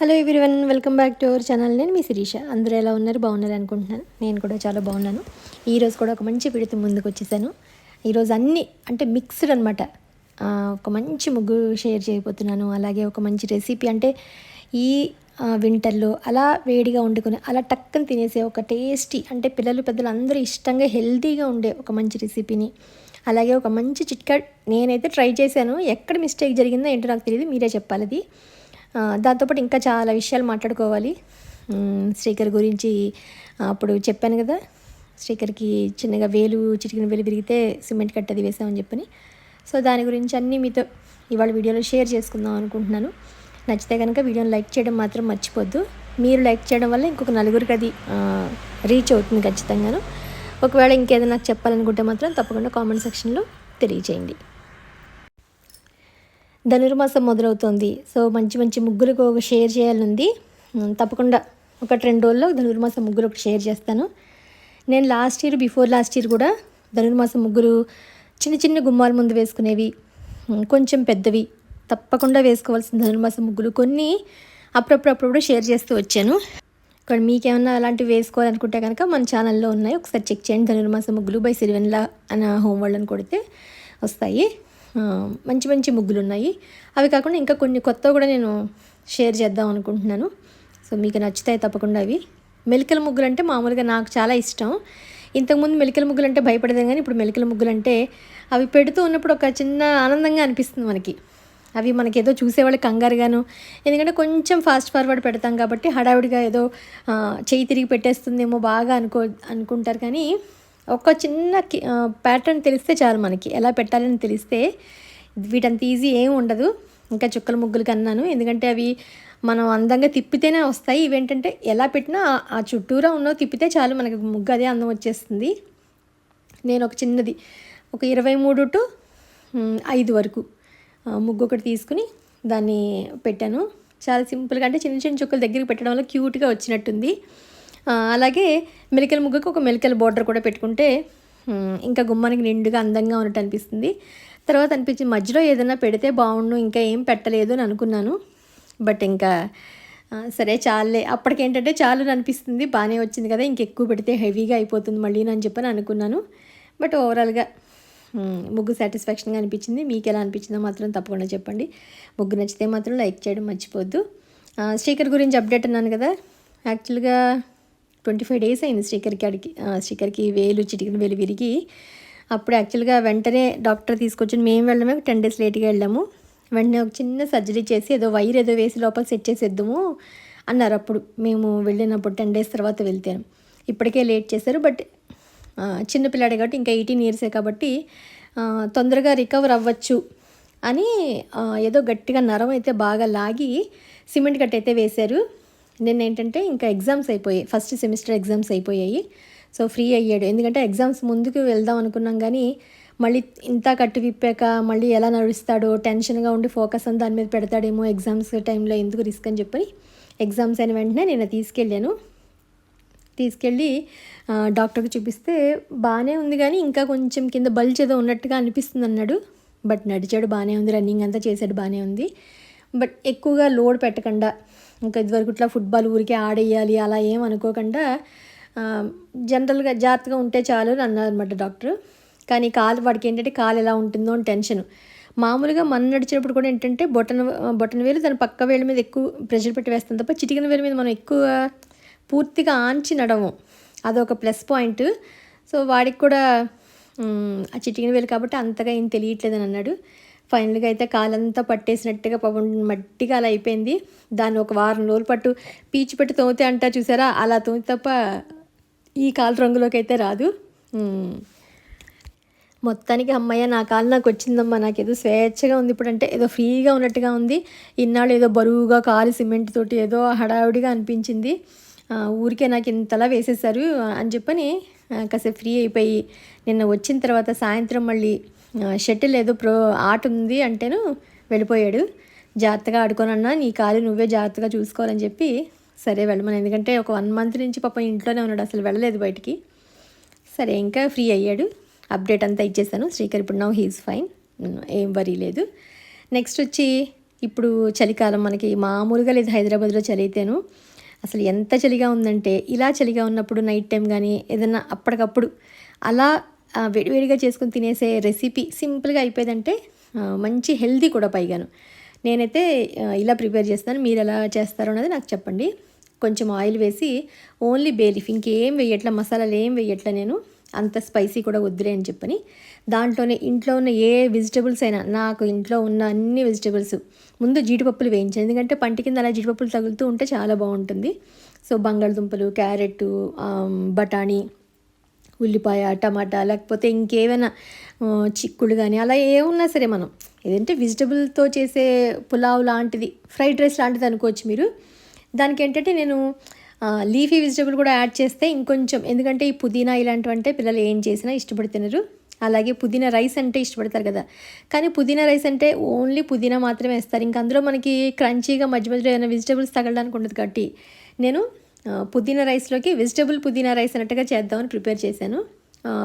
Hello everyone, welcome back to our channel. నేను మీ శిరీష. అందరూ ఎలా ఉన్నారు? బాగున్నారు అనుకుంటున్నాను. నేను కూడా చాలా బాగున్నాను. ఈరోజు కూడా ఒక మంచి వీడియోతో ముందుకు వచ్చేసాను. ఈరోజు అన్నీ అంటే మిక్స్డ్ అనమాట. ఒక మంచి ముగ్గు షేర్ చేయబోతున్నాను. అలాగే ఒక మంచి రెసిపీ అంటే ఈ వింటర్లో అలా వేడిగా వండుకొని అలా టక్కని తినేసే ఒక టేస్టీ అంటే పిల్లలు పెద్దలు అందరూ ఇష్టంగా హెల్తీగా ఉండే ఒక మంచి రెసిపీని, అలాగే ఒక మంచి చిట్కా నేనైతే ట్రై చేశాను. ఎక్కడ మిస్టేక్ జరిగిందో ఏంటో నాకు తెలియదు, మీరే చెప్పాలి అది. దాంతోపాటు ఇంకా చాలా విషయాలు మాట్లాడుకోవాలి. శ్రీకర్ గురించి అప్పుడు చెప్పాను కదా, శ్రీకర్కి చిన్నగా చిటికిన వేలు విరిగితే సిమెంట్ కట్టది వేసామని చెప్పని. సో దాని గురించి అన్నీ మీతో ఇవాళ వీడియోలో షేర్ చేసుకుందాం అనుకుంటున్నాను. నచ్చితే కనుక వీడియోని లైక్ చేయడం మాత్రం మర్చిపోద్దు. మీరు లైక్ చేయడం వల్ల ఇంకొక నలుగురికి అది రీచ్ అవుతుంది ఖచ్చితంగాను. ఒకవేళ ఇంకేదైనా నాకు చెప్పాలనుకుంటే మాత్రం తప్పకుండా కామెంట్ సెక్షన్లో తెలియజేయండి. ధనుర్మాసం మొదలవుతోంది. సో మంచి మంచి ముగ్గులకు ఒక షేర్ చేయాలనుంది. తప్పకుండా ఒక 2 రోజుల్లో ధనుర్మాసం ముగ్గులు ఒకటి షేర్ చేస్తాను. నేను బిఫోర్ లాస్ట్ ఇయర్ కూడా ధనుర్మాసం ముగ్గులు చిన్న చిన్న గుమ్మాల ముందు వేసుకునేవి, కొంచెం పెద్దవి తప్పకుండా వేసుకోవాల్సిన ధనుర్మాసం ముగ్గులు కొన్ని అప్పుడప్పుడు షేర్ చేస్తూ వచ్చాను. ఇక్కడ మీకేమన్నా అలాంటివి వేసుకోవాలనుకుంటే కనుక మన ఛానల్లో ఉన్నాయి, ఒకసారి చెక్ చేయండి. ధనుర్మాసం ముగ్గులు బై సిరివెన్లా అన్న హోమ్ వరల్డ్ అని కొడితే వస్తాయి. మంచి మంచి ముగ్గులు ఉన్నాయి. అవి కాకుండా ఇంకా కొన్ని కొత్తవి కూడా నేను షేర్ చేద్దాం అనుకుంటున్నాను. సో మీకు నచ్చుతాయి తప్పకుండా. అవి మెలికల ముగ్గులు అంటే మామూలుగా నాకు చాలా ఇష్టం. ఇంతకుముందు మెలికల ముగ్గులు అంటే భయపడేదాం, కానీ ఇప్పుడు మెలికల ముగ్గులు అంటే అవి పెడుతూ ఉన్నప్పుడు ఒక చిన్న ఆనందంగా అనిపిస్తుంది మనకి. అవి మనకి ఏదో చూసేవాళ్ళకి కంగారుగాను, ఎందుకంటే కొంచెం ఫాస్ట్ ఫార్వర్డ్ పెడతాం కాబట్టి హడావిడిగా ఏదో చేయి తిరిగి పెట్టేస్తుందేమో బాగా అనుకుంటారు. కానీ ఒక చిన్న ప్యాటర్న్ తెలిస్తే చాలు, మనకి ఎలా పెట్టాలని తెలిస్తే వీటంత ఈజీ ఏం ఉండదు. ఇంకా చుక్కల ముగ్గులు కన్నాను, ఎందుకంటే అవి మనం అందంగా తిప్పితేనే వస్తాయి. ఇవేంటంటే ఎలా పెట్టినా ఆ చుట్టూరా ఉన్నవి తిప్పితే చాలు మనకి ముగ్గు అదే అందం వచ్చేస్తుంది. నేను ఒక చిన్నది ఒక 23 to 5 వరకు ముగ్గు ఒకటి తీసుకుని దాన్ని పెట్టాను. చాలా సింపుల్గా, అంటే చిన్న చిన్న చుక్కలు దగ్గరికి పెట్టడం వల్ల క్యూట్గా వచ్చినట్టుంది. అలాగే మెలికల ముగ్గుకు ఒక మెలికల బోర్డర్ కూడా పెట్టుకుంటే ఇంకా గుమ్మానికి నిండుగా అందంగా ఉన్నట్టు అనిపిస్తుంది. తర్వాత అనిపించింది మధ్యలో ఏదైనా పెడితే బాగుండు, ఇంకా ఏం పెట్టలేదు అని అనుకున్నాను. బట్ ఇంకా సరే చాలే, అప్పటికేంటంటే చాలు అనిపిస్తుంది, బాగానే వచ్చింది కదా, ఇంకెక్కువ పెడితే హెవీగా అయిపోతుంది మళ్ళీ అని చెప్పని అనుకున్నాను. బట్ ఓవరాల్గా ముగ్గు సాటిస్ఫాక్షన్గా అనిపించింది. మీకు ఎలా అనిపించిందో మాత్రం తప్పకుండా చెప్పండి. ముగ్గు నచ్చితే మాత్రం లైక్ చేయడం మర్చిపోద్దు. శ్రీకర్ గురించి అప్డేట్ అన్నాను కదా, యాక్చువల్గా 25 days అయింది శ్రీకర్కి చిటికిన వేలు విరిగి. అప్పుడు యాక్చువల్గా వెంటనే డాక్టర్ తీసుకొచ్చి మేము వెళ్ళడమే 10 days లేట్గా వెళ్ళాము. వెంటనే ఒక చిన్న సర్జరీ చేసి ఏదో వైర్ ఏదో వేసి లోపల సెట్ చేసేద్దాము అన్నారు. అప్పుడు మేము వెళ్ళినప్పుడు 10 days తర్వాత వెళ్తాను. ఇప్పటికే లేట్ చేశారు. బట్ చిన్నపిల్లాడే కాబట్టి ఇంకా 18 years కాబట్టి తొందరగా రికవర్ అవ్వచ్చు అని ఏదో గట్టిగా నరం అయితే బాగా లాగి సిమెంట్ కట్ట అయితే వేశారు. నిన్న ఏంటంటే ఇంకా ఎగ్జామ్స్ అయిపోయాయి, ఫస్ట్ సెమిస్టర్ ఎగ్జామ్స్ అయిపోయాయి. సో ఫ్రీ అయ్యాడు. ఎందుకంటే ఎగ్జామ్స్ ముందుకు వెళ్దాం అనుకున్నాం, కానీ మళ్ళీ ఇంత కట్టు విప్పాక మళ్ళీ ఎలా నడుస్తాడో టెన్షన్గా ఉండి ఫోకస్ అని దాని మీద పెడతాడేమో, ఎగ్జామ్స్ టైంలో ఎందుకు రిస్క్ అని చెప్పి ఎగ్జామ్స్ అయిన వెంటనే నేను తీసుకెళ్ళి డాక్టర్కి చూపిస్తే బాగానే ఉంది, కానీ ఇంకా కొంచెం కింద బల్జ్ ఏదో ఉన్నట్టుగా అనిపిస్తుంది అన్నాడు. బట్ నడిచాడు బాగానే ఉంది, రన్నింగ్ అంతా చేశాడు బాగానే ఉంది. బట్ ఎక్కువగా లోడ్ పెట్టకుండా, ఇంకా ఇదివరకు ఇట్లా ఫుట్బాల్ ఊరికే ఆడేయాలి అలా ఏం అనుకోకుండా జనరల్గా జాగ్రత్తగా ఉంటే చాలు అని అన్నారు అనమాట డాక్టర్. కానీ వాడికి ఏంటంటే కాలు ఎలా ఉంటుందో అని టెన్షన్. మామూలుగా మనం నడిచినప్పుడు కూడా ఏంటంటే బొటన వేలు దాని పక్క వేళ్ళ మీద ఎక్కువ ప్రెషర్ పెట్టి వేస్తాం తప్ప చిటికిన వేల మీద మనం ఎక్కువ పూర్తిగా ఆంచి నడవం, అదొక ప్లస్ పాయింట్. సో వాడికి కూడా ఆ చిటికిన వేలు కాబట్టి అంతగా ఏం తెలియట్లేదని అన్నాడు. ఫైనల్గా అయితే కాలంతా పట్టేసినట్టుగా పాపం మట్టిగా అలా అయిపోయింది. దాన్ని ఒక వారం రోజుల పట్టు పీచు పెట్టి తోమితే అంటా చూసారా, అలా తోమి తప్ప ఈ కాలు రంగులోకి అయితే రాదు. మొత్తానికి అమ్మయ్య నా కాలు నాకు వచ్చిందమ్మా, నాకేదో స్వేచ్ఛగా ఉంది ఇప్పుడు, అంటే ఏదో ఫ్రీగా ఉన్నట్టుగా ఉంది. ఇన్నాళ్ళు ఏదో బరువుగా కాలు సిమెంట్ తోటి ఏదో హడావుడిగా అనిపించింది. ఊరికే నాకు ఇంతలా వేసేసారు అని చెప్పని కాసేపు ఫ్రీ అయిపోయి నిన్న వచ్చిన తర్వాత సాయంత్రం మళ్ళీ షటిల్ ఏదో ఆట ఉంది అంటేను వెళ్ళిపోయాడు. జాగ్రత్తగా ఆడుకోనన్నా, నీ కాలు నువ్వే జాగ్రత్తగా చూసుకోవాలని చెప్పి సరే వెళ్ళమని. ఎందుకంటే ఒక 1 month నుంచి పాపం ఇంట్లోనే ఉన్నాడు, అసలు వెళ్ళలేదు బయటికి. సరే ఇంకా ఫ్రీ అయ్యాడు. అప్డేట్ అంతా ఇచ్చేసాను. శ్రీకర్ ఇప్పుడు నౌ హీఈస్ ఫైన్, ఏం వరీ లేదు. నెక్స్ట్ వచ్చి ఇప్పుడు చలికాలం మనకి మామూలుగా లేదు హైదరాబాద్లో చలి అయితేను. అసలు ఎంత చలిగా ఉందంటే, ఇలా చలిగా ఉన్నప్పుడు నైట్ టైం కానీ ఏదన్నా అప్పటికప్పుడు అలా వేడివేడిగా చేసుకొని తినేసే రెసిపీ సింపుల్గా అయిపోయేదంటే మంచి హెల్దీ కూడా పైగాను. నేనైతే ఇలా ప్రిపేర్ చేస్తాను. మీరు ఎలా చేస్తారో అన్నది నాకు చెప్పండి. కొంచెం ఆయిల్ వేసి ఓన్లీ బే లీఫ్, ఇంకేం వేయట్లా, మసాలాలు ఏం వేయట్లా నేను. అంత స్పైసీ కూడా వద్దులే అని చెప్పని దాంట్లోనే ఇంట్లో ఉన్న ఏ వెజిటబుల్స్ అయినా, నాకు ఇంట్లో ఉన్న అన్ని వెజిటబుల్స్ ముందు జీడిపప్పులు వేయించాను. ఎందుకంటే పంటి కింద అలా జీడిపప్పులు తగులుతూ ఉంటే చాలా బాగుంటుంది. సో బంగాళదుంపలు, క్యారెట్, బఠానీ, ఉల్లిపాయ, టమాటా, లేకపోతే ఇంకేమైనా చిక్కుడు కానీ అలా ఏమున్నా సరే మనం ఏదంటే వెజిటబుల్తో చేసే పులావ్ లాంటిది, ఫ్రైడ్ రైస్ లాంటిది అనుకోవచ్చు మీరు. దానికి ఏంటంటే నేను లీఫీ వెజిటబుల్ కూడా యాడ్ చేస్తే ఇంకొంచెం, ఎందుకంటే ఈ పుదీనా ఇలాంటివంటే పిల్లలు ఏం చేసినా ఇష్టపడి తినరు. అలాగే పుదీనా రైస్ అంటే ఇష్టపడతారు కదా, కానీ పుదీనా రైస్ అంటే ఓన్లీ పుదీనా మాత్రమే వేస్తారు. ఇంకా అందులో మనకి క్రంచీగా మధ్య మధ్యలో ఏమైనా వెజిటబుల్స్ తగలడానికి ఉండదు. కాబట్టి నేను పుదీనా రైస్లోకి వెజిటబుల్ పుదీనా రైస్ అన్నట్టుగా చేద్దామని ప్రిపేర్ చేశాను.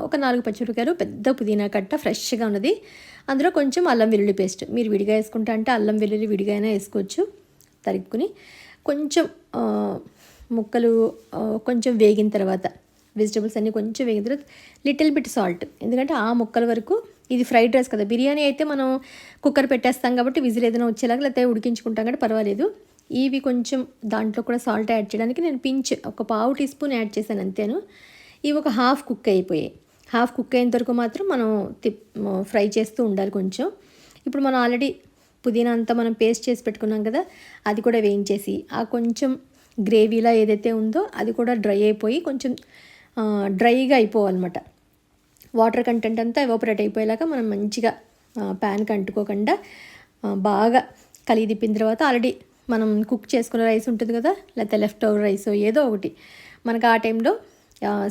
ఒక 4 పచ్చిమిరపకాయలు, పెద్ద పుదీనా కట్ట ఫ్రెష్గా ఉన్నది, అందులో కొంచెం అల్లం వెల్లుల్లి పేస్ట్. మీరు విడిగా వేసుకుంటా అంటే అల్లం వెల్లుల్లి విడిగా అయినా వేసుకోవచ్చు. తరుక్కుని కొంచెం ముక్కలు కొంచెం వేగిన తర్వాత, వెజిటబుల్స్ అన్నీ కొంచెం వేగిన తర్వాత లిటిల్ బిట్ సాల్ట్. ఎందుకంటే ఆ ముక్కల వరకు, ఇది ఫ్రైడ్ రైస్ కదా, బిర్యానీ అయితే మనం కుక్కర్ పెట్టేస్తాం కాబట్టి విజిల్ ఏదైనా వచ్చేలాగా, లేకపోతే ఉడికించుకుంటాం కాబట్టి పర్వాలేదు. ఇవి కొంచెం దాంట్లో కూడా సాల్ట్ యాడ్ చేయడానికి నేను పించ్ ఒక పావు టీ స్పూన్ యాడ్ చేశాను అంతేను. ఇవి ఒక హాఫ్ కుక్ అయిపోయాయి. హాఫ్ కుక్ అయిన వరకు మాత్రం మనం ఫ్రై చేస్తూ ఉండాలి కొంచెం. ఇప్పుడు మనం ఆల్రెడీ పుదీనా అంతా మనం పేస్ట్ చేసి పెట్టుకున్నాం కదా, అది కూడా వేయించేసి ఆ కొంచెం గ్రేవీలా ఏదైతే ఉందో అది కూడా డ్రై అయిపోయి కొంచెం డ్రైగా అయిపోవాలన్నమాట. వాటర్ కంటెంట్ అంతా ఎవాపరేట్ అయిపోయేలాగా మనం మంచిగా ప్యాన్కి అంటుకోకుండా బాగా కలిగి తిప్పిన తర్వాత, ఆల్రెడీ మనం కుక్ చేసుకున్న రైస్ ఉంటుంది కదా, లేకపోతే లెఫ్ట్ ఓవర్ రైస్ ఏదో ఒకటి మనకు ఆ టైంలో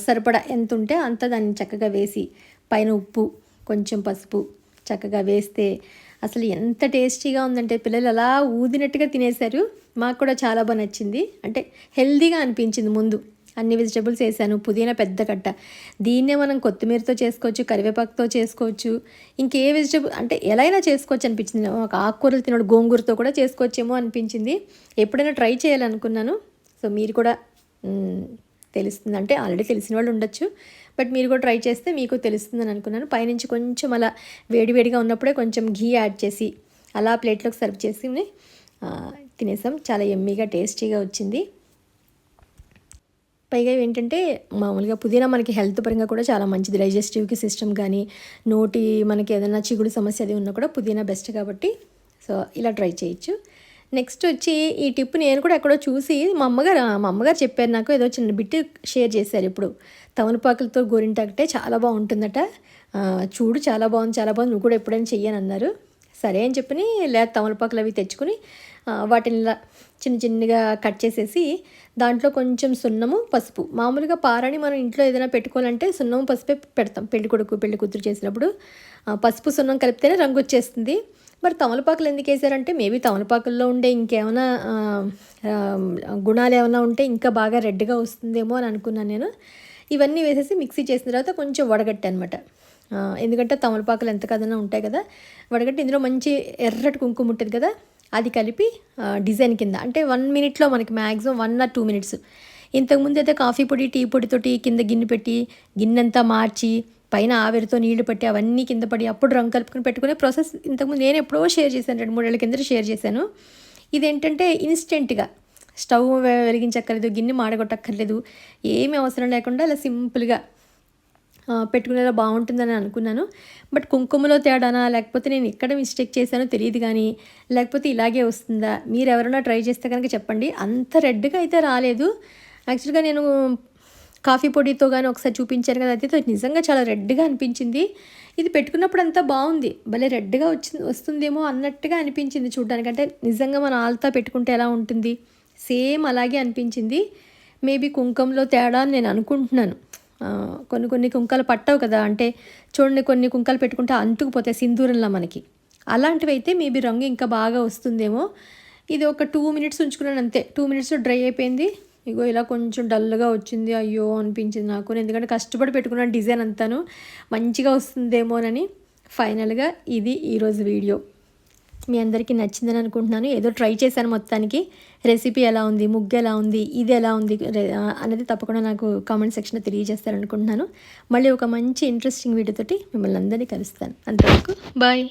సరిపడా ఎంత ఉంటే అంత దాన్ని చక్కగా వేసి, పైన ఉప్పు కొంచెం పసుపు చక్కగా వేస్తే అసలు ఎంత టేస్టీగా ఉందంటే పిల్లలు అలా ఊదినట్టుగా తినేశారు. మాకు కూడా చాలా బాగా నచ్చింది. అంటే హెల్దీగా అనిపించింది. ముందు అన్ని వెజిటబుల్స్ వేసాను, పుదీనా పెద్ద కట్ట. దీన్నే మనం కొత్తిమీరతో చేసుకోవచ్చు, కరివేపాకుతో చేసుకోవచ్చు, ఇంకే వెజిటబుల్ అంటే ఎలా అయినా చేసుకోవచ్చు అనిపించింది. ఒక ఆకుకూరలు తినడు, గోంగూరతో కూడా చేసుకోవచ్చేమో అనిపించింది. ఎప్పుడైనా ట్రై చేయాలనుకున్నాను. సో మీరు కూడా తెలుస్తుంది అంటే ఆల్రెడీ తెలిసిన వాళ్ళు ఉండొచ్చు, బట్ మీరు కూడా ట్రై చేస్తే మీకు తెలుస్తుందని అనుకున్నాను. పైనుంచి కొంచెం అలా వేడివేడిగా ఉన్నప్పుడే కొంచెం ఘీ యాడ్ చేసి అలా ప్లేట్లోకి సర్వ్ చేసి తినేసాం. చాలా యమ్మీగా టేస్టీగా వచ్చింది. పైగా ఏంటంటే మామూలుగా పుదీనా మనకి హెల్త్ పరంగా కూడా చాలా మంచిది. డైజెస్టివ్కి సిస్టమ్ కానీ, నోటి మనకి ఏదైనా చిగుడు సమస్య అది ఉన్నా కూడా పుదీనా బెస్ట్ కాబట్టి సో ఇలా ట్రై చేయొచ్చు. నెక్స్ట్ వచ్చి ఈ టిప్ నేను కూడా ఎక్కడో చూసి మా అమ్మగారు చెప్పారు నాకు. ఏదో చిన్న బిట్ షేర్ చేశారు. ఇప్పుడు తమలపాకులతో గోరింటాకంటే చాలా బాగుంటుందట, చూడు చాలా బాగుంది నువ్వు కూడా ఎప్పుడైనా చెయ్యని అన్నారు. సరే అని చెప్పని లేదా తమలపాకులు అవి తెచ్చుకుని వాటిని చిన్న చిన్నగా కట్ చేసేసి దాంట్లో కొంచెం సున్నము, పసుపు. మామూలుగా పారాని మనం ఇంట్లో ఏదైనా పెట్టుకోవాలంటే సున్నము పసుపే పెడతాం. పెళ్లి కొడుకు పెళ్లి కూతురు చేసినప్పుడు పసుపు సున్నం కలిపితేనే రంగు వచ్చేస్తుంది. మరి తమలపాకులు ఎందుకు వేసారంటే మేబీ తమలపాకుల్లో ఉండే ఇంకేమైనా గుణాలు ఏమైనా ఉంటే ఇంకా బాగా రెడ్గా వస్తుందేమో అని అనుకున్నాను నేను. ఇవన్నీ వేసేసి మిక్సీ చేసిన తర్వాత కొంచెం వడగట్టే అనమాట. ఎందుకంటే తమలపాకులు ఎంత కదన్నా ఉంటాయి కదా, వడగట్టి ఇందులో మంచి ఎర్రటి కుంకుమ ఉంటుంది కదా, అది కలిపి డిజైన్ కింద అంటే 1 మినిట్లో మనకి మ్యాక్సిమం 1 or 2 minutes. ఇంతకుముందు అయితే కాఫీ పొడి, టీ పొడితోటి కింద గిన్నె పెట్టి గిన్నెంతా మార్చి పైన ఆవిరితో నీళ్లు పట్టి అవన్నీ కింద పడి అప్పుడు రంగు కలుపుకొని పెట్టుకునే ప్రాసెస్ ఇంతకుముందు నేను ఎప్పుడో షేర్ చేశాను, 2-3 ఏళ్ళ కింద షేర్ చేశాను. ఇదేంటంటే ఇన్స్టెంట్గా స్టవ్ వెలిగించక్కర్లేదు, గిన్నె మాడగొట్టక్కర్లేదు, ఏమీ అవసరం లేకుండా అలా సింపుల్గా పెట్టుకునేలా బాగుంటుందని అనుకున్నాను. బట్ కుంకుమలో తేడానా లేకపోతే నేను ఎక్కడ మిస్టేక్ చేశానో తెలియదు, కానీ లేకపోతే ఇలాగే వస్తుందా, మీరు ఎవరైనా ట్రై చేస్తే కనుక చెప్పండి. అంత రెడ్గా అయితే రాలేదు. యాక్చువల్గా నేను కాఫీ పొడితో కానీ ఒకసారి చూపించాను కదా, అయితే నిజంగా చాలా రెడ్గా అనిపించింది. ఇది పెట్టుకున్నప్పుడు అంతా బాగుంది, భలే రెడ్గా వస్తుందేమో అన్నట్టుగా అనిపించింది చూడడానికి. అంటే నిజంగా మన ఆల్తా పెట్టుకుంటే ఎలా ఉంటుంది సేమ్ అలాగే అనిపించింది. మేబీ కుంకంలో తేడా అని నేను అనుకుంటున్నాను. కొన్ని కుంకాలు పట్టవు కదా, అంటే చూడండి కొన్ని కుంకాలు పెట్టుకుంటే అంటుకుపోతాయి సింధూరంలా మనకి. అలాంటివి అయితే మేబీ రంగు ఇంకా బాగా వస్తుందేమో. ఇది ఒక 2 minutes ఉంచుకున్నాను అంతే. 2 minutes డ్రై అయిపోయింది. ఇగో ఇలా కొంచెం డల్గా వచ్చింది. అయ్యో అనిపించింది నాకు, ఎందుకంటే కష్టపడి పెట్టుకున్నాను డిజైన్ అంతాను, మంచిగా వస్తుందేమోనని. ఫైనల్గా ఇది ఈరోజు వీడియో. మీ అందరికీ నచ్చిందని అనుకుంటున్నాను. ఏదో ట్రై చేశాను మొత్తానికి. రెసిపీ ఎలా ఉంది, ముగ్గు ఎలా ఉంది, ఇది ఎలా ఉంది అనేది తప్పకుండా నాకు కామెంట్ సెక్షన్లో తెలియజేస్తారనుకుంటున్నాను. మళ్ళీ ఒక మంచి ఇంట్రెస్టింగ్ వీడియోతోటి మిమ్మల్ని అందరినీ కలుస్తాను. అంతవరకు బాయ్.